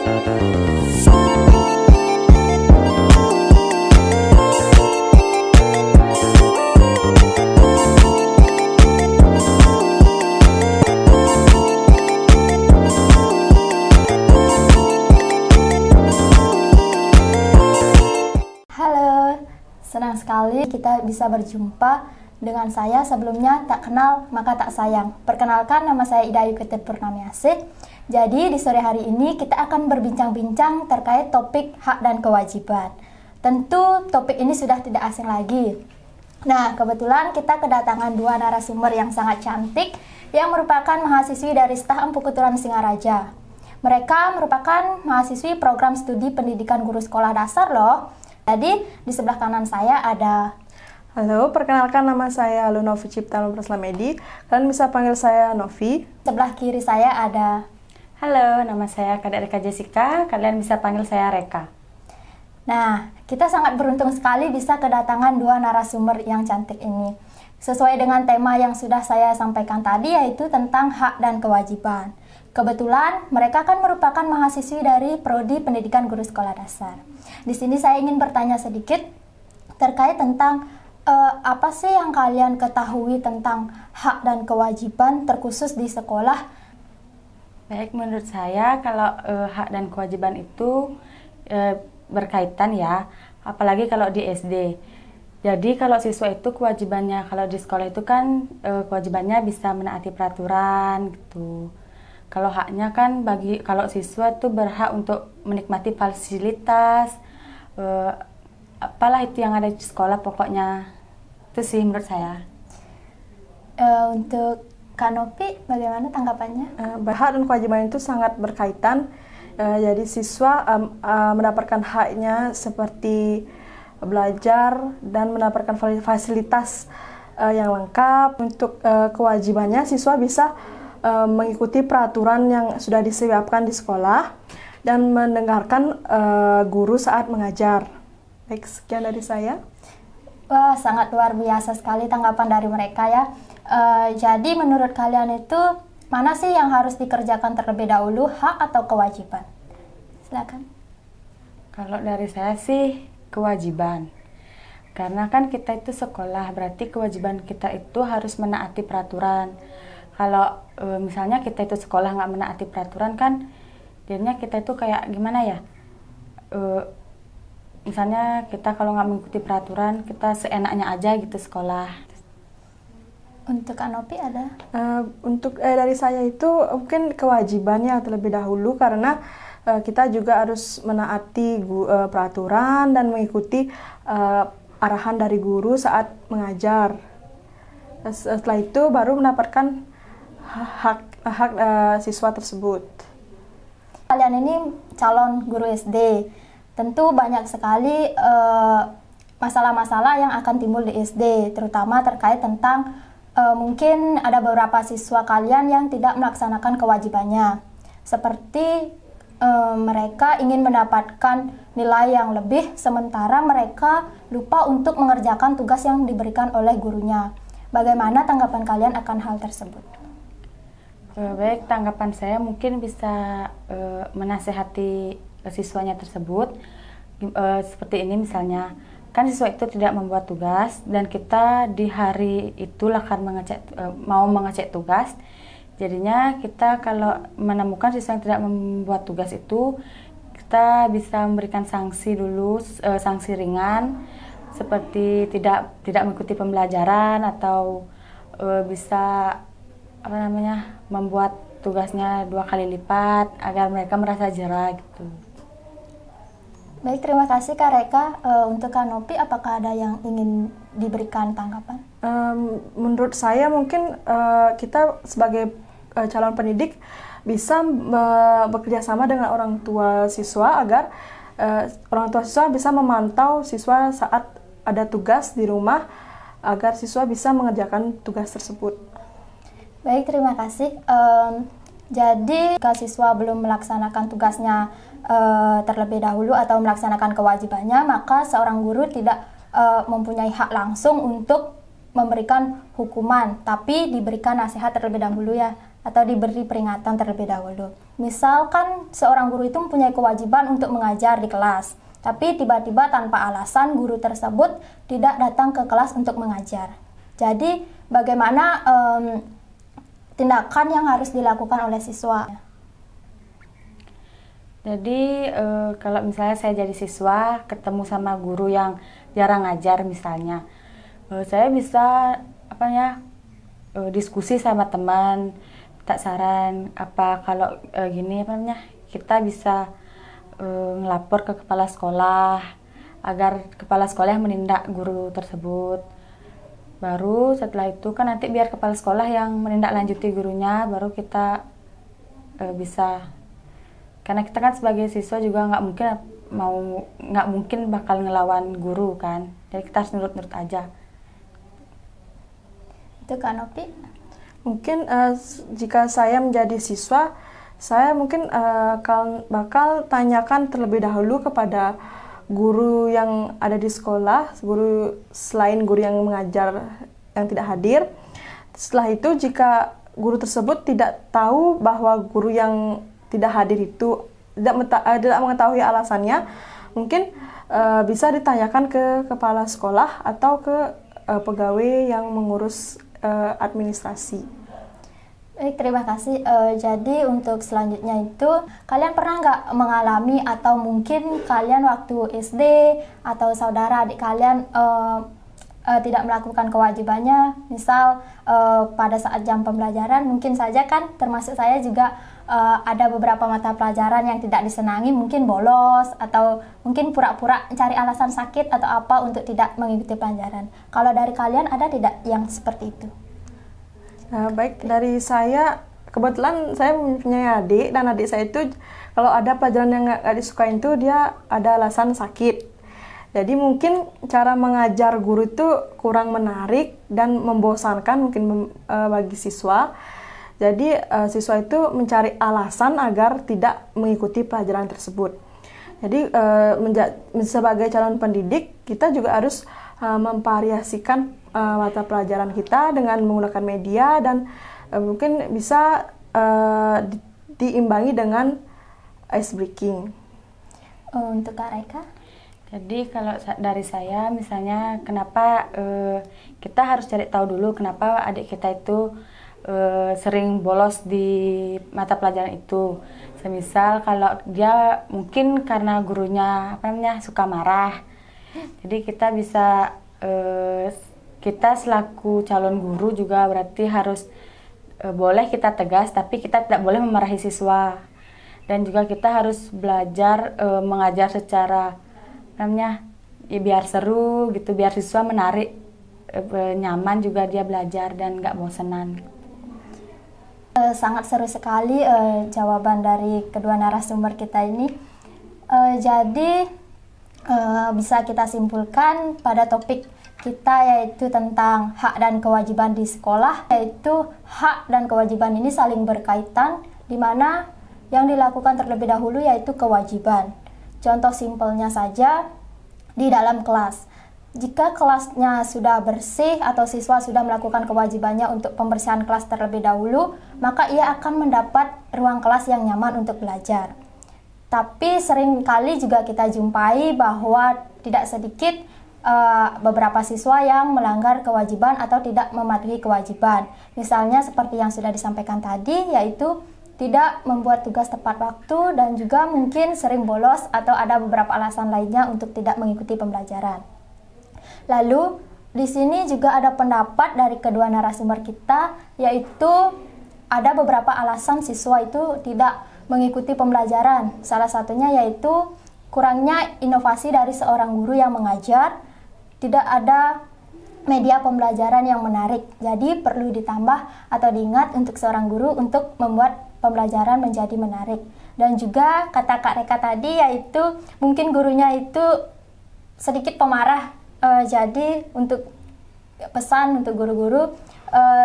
Senang sekali kita bisa berjumpa dengan saya. Sebelumnya tak kenal maka tak sayang. Perkenalkan, nama saya Ida Ayu Ketir Purnamiasih. Jadi di sore hari ini kita akan berbincang-bincang terkait topik hak dan kewajiban. Tentu topik ini sudah tidak asing lagi. Nah, kebetulan kita kedatangan dua narasumber yang sangat cantik yang merupakan mahasiswi dari Staf Empu Keturunan Singaraja. Mereka merupakan mahasiswi program studi pendidikan guru sekolah dasar loh. Jadi di sebelah kanan saya ada... Halo, perkenalkan nama saya Lunovi Cipta Nurpraslamedi. Kalian bisa panggil saya Novi. Sebelah kiri saya ada... Halo, nama saya Kadek Reka Jessica. Kalian bisa panggil saya Reka. Nah, kita sangat beruntung sekali bisa kedatangan dua narasumber yang cantik ini. Sesuai dengan tema yang sudah saya sampaikan tadi, yaitu tentang hak dan kewajiban. Kebetulan mereka kan merupakan mahasiswi dari Prodi Pendidikan Guru Sekolah Dasar. Di sini saya ingin bertanya sedikit terkait tentang apa sih yang kalian ketahui tentang hak dan kewajiban terkhusus di sekolah? Baik, menurut saya kalau hak dan kewajiban itu berkaitan ya, apalagi kalau di SD. Jadi kalau siswa itu kewajibannya, kalau di sekolah itu kan kewajibannya bisa menaati peraturan gitu. Kalau haknya kan kalau siswa itu berhak untuk menikmati fasilitas, apalah itu yang ada di sekolah pokoknya. Itu sih menurut saya. Untuk Kak Novi, bagaimana tanggapannya? Hak dan kewajiban itu sangat berkaitan. Jadi siswa mendapatkan haknya seperti belajar dan mendapatkan fasilitas yang lengkap. Untuk kewajibannya siswa bisa mengikuti peraturan yang sudah disiapkan di sekolah dan mendengarkan guru saat mengajar. Baik, sekian dari saya. Wah, sangat luar biasa sekali tanggapan dari mereka ya. Jadi menurut kalian itu mana sih yang harus dikerjakan terlebih dahulu, hak atau kewajiban? Silakan. Kalau dari saya sih kewajiban. Karena kan kita itu sekolah, berarti kewajiban kita itu harus menaati peraturan. Kalau misalnya kita itu sekolah nggak menaati peraturan kan, jadinya kita itu kayak gimana ya? Misalnya kita kalau nggak mengikuti peraturan, kita seenaknya aja gitu sekolah. Untuk Anopi ada? Untuk dari saya itu mungkin kewajibannya terlebih dahulu karena kita juga harus menaati peraturan dan mengikuti arahan dari guru saat mengajar. Setelah itu baru mendapatkan hak siswa tersebut. Kalian ini calon guru SD, tentu banyak sekali masalah-masalah yang akan timbul di SD, terutama terkait tentang mungkin ada beberapa siswa kalian yang tidak melaksanakan kewajibannya, seperti mereka ingin mendapatkan nilai yang lebih, sementara mereka lupa untuk mengerjakan tugas yang diberikan oleh gurunya. Bagaimana tanggapan kalian akan hal tersebut? Baik, tanggapan saya mungkin bisa menasehati siswanya tersebut. Seperti ini misalnya, kan siswa itu tidak membuat tugas dan kita di hari itu akan mau mengecek tugas. Jadinya kita kalau menemukan siswa yang tidak membuat tugas itu, kita bisa memberikan sanksi dulu, sanksi ringan seperti tidak mengikuti pembelajaran atau bisa membuat tugasnya 2 kali lipat agar mereka merasa jera gitu. Baik, terima kasih Kak Reka. Untuk Kak Nopi, apakah ada yang ingin diberikan tanggapan? Menurut saya mungkin kita sebagai calon pendidik bisa bekerja sama dengan orang tua siswa agar orang tua siswa bisa memantau siswa saat ada tugas di rumah agar siswa bisa mengerjakan tugas tersebut. Baik, terima kasih. Jadi, jika siswa belum melaksanakan tugasnya terlebih dahulu atau melaksanakan kewajibannya, maka seorang guru tidak mempunyai hak langsung untuk memberikan hukuman, tapi diberikan nasihat terlebih dahulu ya, atau diberi peringatan terlebih dahulu. Misalkan seorang guru itu mempunyai kewajiban untuk mengajar di kelas, tapi tiba-tiba tanpa alasan guru tersebut tidak datang ke kelas untuk mengajar. Jadi bagaimana tindakan yang harus dilakukan oleh siswa? Jadi kalau misalnya saya jadi siswa ketemu sama guru yang jarang ngajar misalnya, saya bisa diskusi sama teman, minta saran apa kalau gini kita bisa ngelapor ke kepala sekolah agar kepala sekolah yang menindak guru tersebut. Baru setelah itu kan nanti biar kepala sekolah yang menindaklanjuti gurunya, baru kita bisa, karena kita kan sebagai siswa juga nggak mungkin bakal ngelawan guru kan, jadi kita harus nurut-nurut aja. Itu Kak Nopi. Mungkin jika saya menjadi siswa, saya mungkin bakal tanyakan terlebih dahulu kepada guru yang ada di sekolah, guru selain guru yang mengajar yang tidak hadir. Setelah itu jika guru tersebut tidak tahu bahwa guru yang tidak hadir itu tidak mengetahui alasannya, mungkin bisa ditanyakan ke kepala sekolah atau ke pegawai yang mengurus administrasi. Baik, terima kasih. Jadi untuk selanjutnya itu, kalian pernah nggak mengalami atau mungkin kalian waktu SD atau saudara adik kalian tidak melakukan kewajibannya, misal pada saat jam pembelajaran, mungkin saja kan termasuk saya juga ada beberapa mata pelajaran yang tidak disenangi, mungkin bolos atau mungkin pura-pura cari alasan sakit atau apa untuk tidak mengikuti pelajaran. Kalau dari kalian ada tidak yang seperti itu? Baik, dari saya kebetulan saya mempunyai adik, dan adik saya itu kalau ada pelajaran yang nggak disukain itu dia ada alasan sakit. Jadi mungkin cara mengajar guru itu kurang menarik dan membosankan mungkin bagi siswa. Jadi siswa itu mencari alasan agar tidak mengikuti pelajaran tersebut. Jadi sebagai calon pendidik kita juga harus memvariasikan mata pelajaran kita dengan menggunakan media, dan mungkin bisa diimbangi dengan ice breaking. Untuk Kak Reka? Jadi kalau dari saya misalnya kenapa kita harus cari tahu dulu kenapa adik kita itu sering bolos di mata pelajaran itu. Semisal kalau dia mungkin karena gurunya suka marah. Jadi kita bisa kita selaku calon guru juga berarti harus boleh kita tegas, tapi kita tidak boleh memarahi siswa. Dan juga kita harus belajar mengajar secara biar seru gitu, biar siswa menarik, nyaman juga dia belajar dan nggak bosenan. Sangat seru sekali jawaban dari kedua narasumber kita ini. Jadi bisa kita simpulkan pada topik kita yaitu tentang hak dan kewajiban di sekolah, yaitu hak dan kewajiban ini saling berkaitan, di mana yang dilakukan terlebih dahulu yaitu kewajiban. Contoh simpelnya saja di dalam kelas. Jika kelasnya sudah bersih atau siswa sudah melakukan kewajibannya untuk pembersihan kelas terlebih dahulu, maka ia akan mendapat ruang kelas yang nyaman untuk belajar. Tapi seringkali juga kita jumpai bahwa tidak sedikit beberapa siswa yang melanggar kewajiban atau tidak mematuhi kewajiban. Misalnya seperti yang sudah disampaikan tadi, yaitu tidak membuat tugas tepat waktu dan juga mungkin sering bolos atau ada beberapa alasan lainnya untuk tidak mengikuti pembelajaran. Lalu di sini juga ada pendapat dari kedua narasumber kita, yaitu ada beberapa alasan siswa itu tidak mengikuti pembelajaran. Salah satunya yaitu kurangnya inovasi dari seorang guru yang mengajar, tidak ada media pembelajaran yang menarik. Jadi perlu ditambah atau diingat untuk seorang guru untuk membuat pembelajaran menjadi menarik. Dan juga kata Kak Reka tadi, yaitu mungkin gurunya itu sedikit pemarah. Jadi untuk pesan untuk guru-guru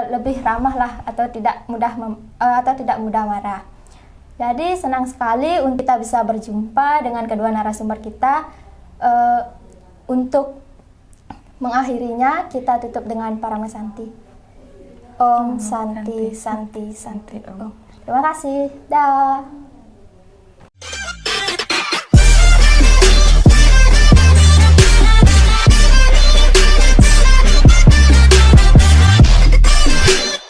lebih ramah lah atau tidak mudah marah. Jadi senang sekali untuk kita bisa berjumpa dengan kedua narasumber kita. Untuk mengakhirinya kita tutup dengan Paramasanti. Om Santi Santi Santi Om. Terima kasih. Dah.